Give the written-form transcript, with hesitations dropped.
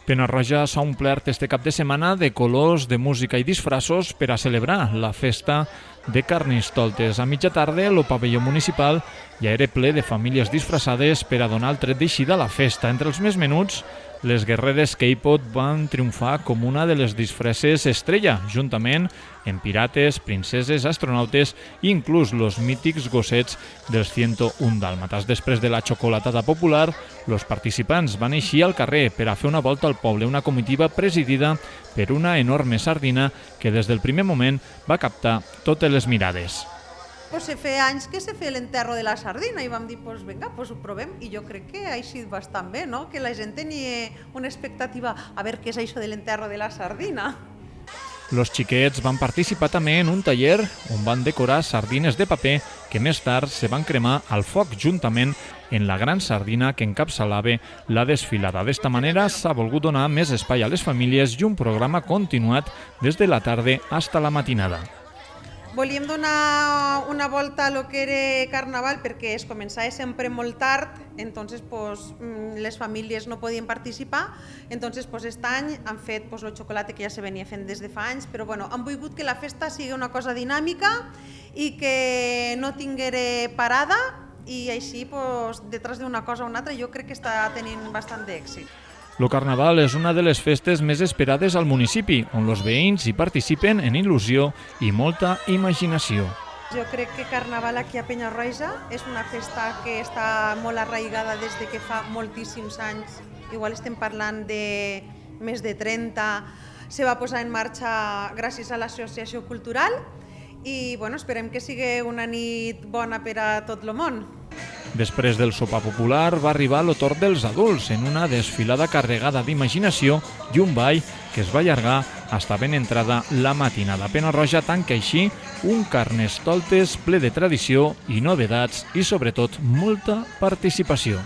Pena-roja s'ha omplert este cap de setmana de colors, de música i disfressos per a celebrar la festa de Carnestoltes. A mitja tarda, el pavelló municipal ja era ple de famílies disfressades per a donar el tret d'eixida a la festa. Entre els més menuts, les guerreres K-pop van triomfar com una de les disfresses estrella, juntament amb pirates, princeses, astronautes i inclús els mítics gossets dels 101 dàlmates. Després de la xocolatada popular, els participants van eixir al carrer per a fer una volta al poble, una comitiva presidida per una enorme sardina que des del primer moment va captar totes les mirades. Pues se feia anys que se feia l'enterro de la sardina i vam dir, pues vinga, pues ho provem, i jo crec que ha eixit bastant bé, no? Que la gent tenia una expectativa a veure què és això de l'enterro de la sardina. Los xiquets van participar també en un taller on van decorar sardines de paper que més tard se van cremar al foc juntament en la gran sardina que encapçalava la desfilada. D'esta manera s'ha volgut donar més espai a les famílies i un programa continuat des de la tarda fins a la matinada. Volíem donar una volta a lo que era Carnaval perquè es començava sempre molt tard, entonces pues, les famílies no podien participar, entonces pues, aquest any han fet pues, el xocolate que ja se venia fent des de fa anys, però bueno, han volgut que la festa sigui una cosa dinàmica i que no tinguera parada i així pues, detrás d'una cosa o una altra jo crec que està tenint bastant d'èxit. El Carnaval és una de les festes més esperades al municipi, on els veïns hi participen en il·lusió i molta imaginació. Jo crec que Carnaval aquí a Penya-roja és una festa que està molt arraigada des de que fa moltíssims anys, igual estem parlant de més de 30, se va posar en marxa gràcies a l'associació cultural i bueno, esperem que sigui una nit bona per a tot el món. Després del sopar popular va arribar el torn dels adults en una desfilada carregada d'imaginació i un ball que es va allargar fins ben entrada la matinada. Pena-roja tanca així un Carnestoltes ple de tradició i novedats i sobretot molta participació.